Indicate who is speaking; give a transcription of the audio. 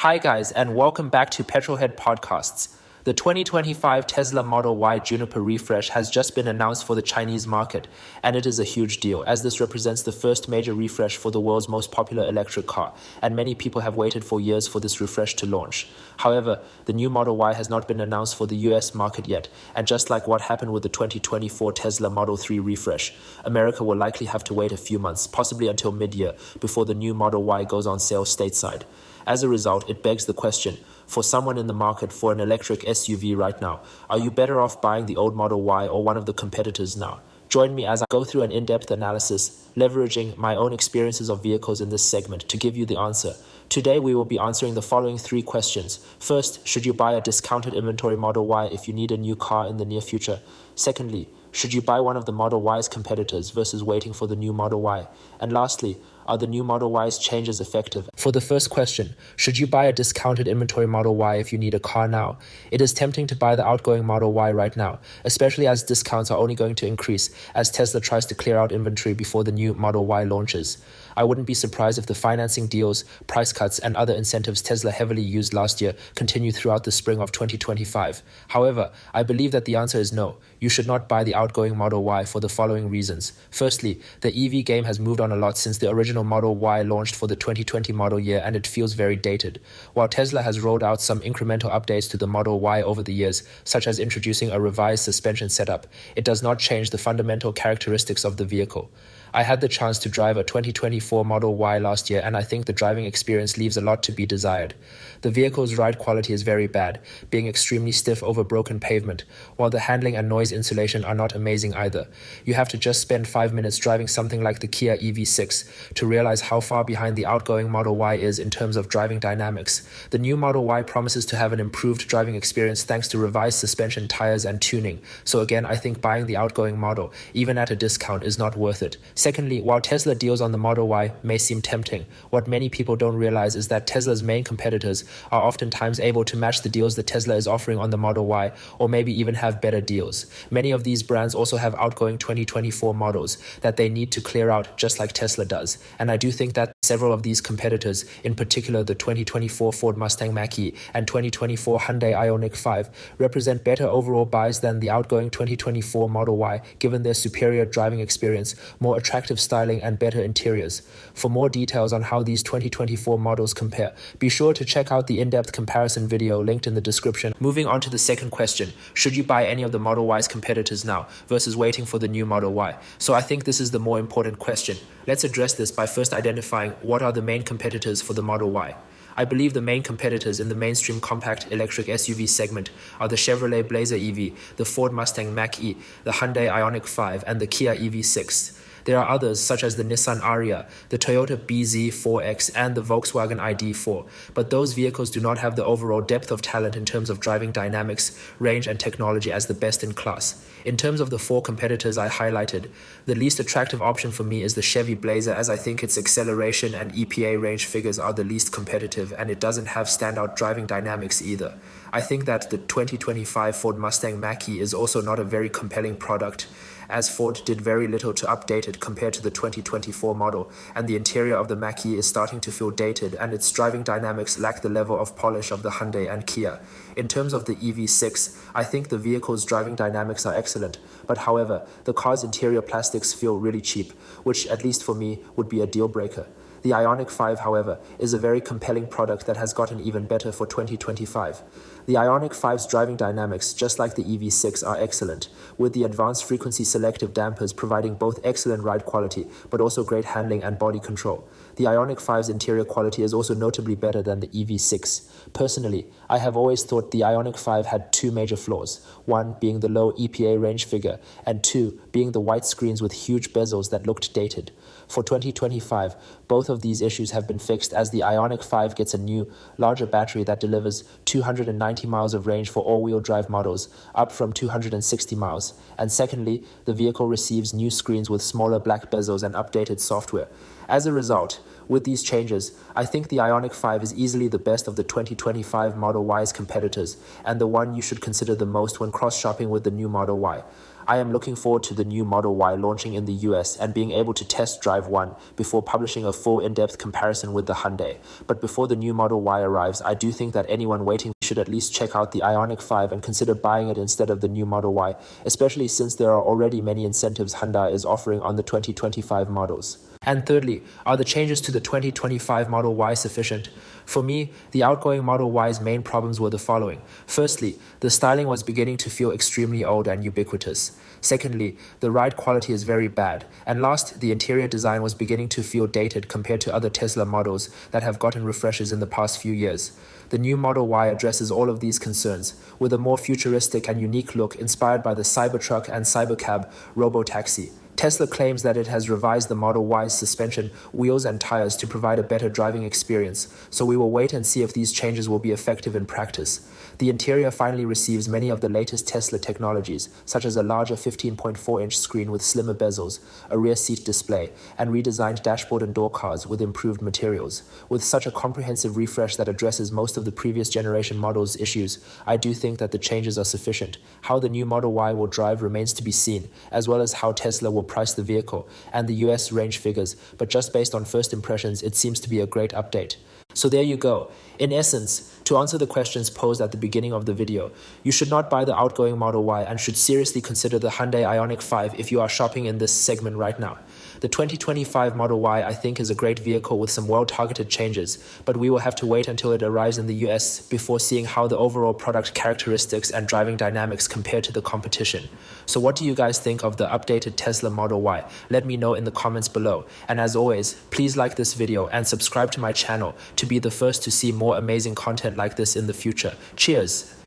Speaker 1: Hi guys, and welcome back to Petrolhead Podcasts. The 2025 Tesla Model Y Juniper refresh has just been announced for the Chinese market, and it is a huge deal as this represents the first major refresh for the world's most popular electric car, and many people have waited for years for this refresh to launch. However, the new Model Y has not been announced for the US market yet, and just like what happened with the 2024 Tesla Model 3 refresh, America will likely have to wait a few months, possibly until mid-year, before the new Model Y goes on sale stateside. As a result, it begs the question, for someone in the market for an electric SUV right now, are you better off buying the old Model Y or one of the competitors now? Join me as I go through an in-depth analysis, leveraging my own experiences of vehicles in this segment to give you the answer. Today, we will be answering the following three questions. First, should you buy a discounted inventory Model Y if you need a new car in the near future? Secondly, should you buy one of the Model Y's competitors versus waiting for the new Model Y? And lastly, are the new Model Y's changes effective? For the first question, should you buy a discounted inventory Model Y if you need a car now? It is tempting to buy the outgoing Model Y right now, especially as discounts are only going to increase as Tesla tries to clear out inventory before the new Model Y launches. I wouldn't be surprised if the financing deals, price cuts, and other incentives Tesla heavily used last year continue throughout the spring of 2025. However, I believe that the answer is no. You should not buy the outgoing Model Y for the following reasons. Firstly, the EV game has moved on a lot since the original Model Y launched for the 2020 model year, and it feels very dated. While Tesla has rolled out some incremental updates to the Model Y over the years, such as introducing a revised suspension setup, it does not change the fundamental characteristics of the vehicle. I had the chance to drive a 2024 Model Y last year, and I think the driving experience leaves a lot to be desired. The vehicle's ride quality is very bad, being extremely stiff over broken pavement, while the handling and noise insulation are not amazing either. You have to just spend 5 minutes driving something like the Kia EV6 to realize how far behind the outgoing Model Y is in terms of driving dynamics. The new Model Y promises to have an improved driving experience thanks to revised suspension, tires, and tuning. So again, I think buying the outgoing model, even at a discount, is not worth it. Secondly, while Tesla deals on the Model Y may seem tempting, what many people don't realize is that Tesla's main competitors are oftentimes able to match the deals that Tesla is offering on the Model Y, or maybe even have better deals. Many of these brands also have outgoing 2024 models that they need to clear out just like Tesla does, and I do think that several of these competitors, in particular the 2024 Ford Mustang Mach-E and 2024 Hyundai Ioniq 5, represent better overall buys than the outgoing 2024 Model Y, given their superior driving experience, more attractive styling, and better interiors. For more details on how these 2024 models compare, be sure to check out the in-depth comparison video linked in the description. Moving on to the second question, should you buy any of the Model Y's competitors now versus waiting for the new Model Y? So I think this is the more important question. Let's address this by first identifying what are the main competitors for the Model Y. I believe the main competitors in the mainstream compact electric SUV segment are the Chevrolet Blazer EV, the Ford Mustang Mach-E, the Hyundai Ioniq 5, and the Kia EV6. There are others such as the Nissan Ariya, the Toyota BZ4X, and the Volkswagen ID.4, but those vehicles do not have the overall depth of talent in terms of driving dynamics, range, and technology as the best in class. In terms of the four competitors I highlighted, the least attractive option for me is the Chevy Blazer, as I think its acceleration and EPA range figures are the least competitive, and it doesn't have standout driving dynamics either. I think that the 2025 Ford Mustang Mach-E is also not a very compelling product, as Ford did very little to update it compared to the 2024 model, and the interior of the Mach-E is starting to feel dated, and its driving dynamics lack the level of polish of the Hyundai and Kia. In terms of the EV6, I think the vehicle's driving dynamics are excellent, but however, the car's interior plastics feel really cheap, which at least for me would be a deal breaker. The Ioniq 5, however, is a very compelling product that has gotten even better for 2025. The Ioniq 5's driving dynamics, just like the EV6, are excellent, with the advanced frequency selective dampers providing both excellent ride quality but also great handling and body control. The Ioniq 5's interior quality is also notably better than the EV6. Personally, I have always thought the Ioniq 5 had two major flaws, one being the low EPA range figure, and two being the white screens with huge bezels that looked dated. For 2025, both of these issues have been fixed as the Ioniq 5 gets a new, larger battery that delivers 290 miles of range for all-wheel drive models, up from 260 miles. And secondly, the vehicle receives new screens with smaller black bezels and updated software. As a result, with these changes, I think the Ioniq 5 is easily the best of the 2025 Model Y's competitors, and the one you should consider the most when cross-shopping with the new Model Y. I am looking forward to the new Model Y launching in the US and being able to test drive one before publishing a full in-depth comparison with the Hyundai. But before the new Model Y arrives, I do think that anyone waiting should at least check out the Ioniq 5 and consider buying it instead of the new Model Y, especially since there are already many incentives Hyundai is offering on the 2025 models. And thirdly, are the changes to the 2025 Model Y sufficient? For me, the outgoing Model Y's main problems were the following. Firstly, the styling was beginning to feel extremely old and ubiquitous. Secondly, the ride quality is very bad. And last, the interior design was beginning to feel dated compared to other Tesla models that have gotten refreshes in the past few years. The new Model Y addresses all of these concerns, with a more futuristic and unique look inspired by the Cybertruck and Cybercab robotaxi. Tesla claims that it has revised the Model Y's suspension, wheels, and tires to provide a better driving experience, so we will wait and see if these changes will be effective in practice. The interior finally receives many of the latest Tesla technologies, such as a larger 15.4-inch screen with slimmer bezels, a rear seat display, and redesigned dashboard and door cards with improved materials. With such a comprehensive refresh that addresses most of the previous generation models' issues, I do think that the changes are sufficient. How the new Model Y will drive remains to be seen, as well as how Tesla will price the vehicle and the US range figures, but just based on first impressions, it seems to be a great update. So there you go. In essence, to answer the questions posed at the beginning of the video, you should not buy the outgoing Model Y and should seriously consider the Hyundai Ioniq 5 if you are shopping in this segment right now. The 2025 Model Y, I think, is a great vehicle with some well-targeted changes, but we will have to wait until it arrives in the US before seeing how the overall product characteristics and driving dynamics compare to the competition. So what do you guys think of the updated Tesla Model Y? Let me know in the comments below. And as always, please like this video and subscribe to my channel to be the first to see more amazing content like this in the future. Cheers!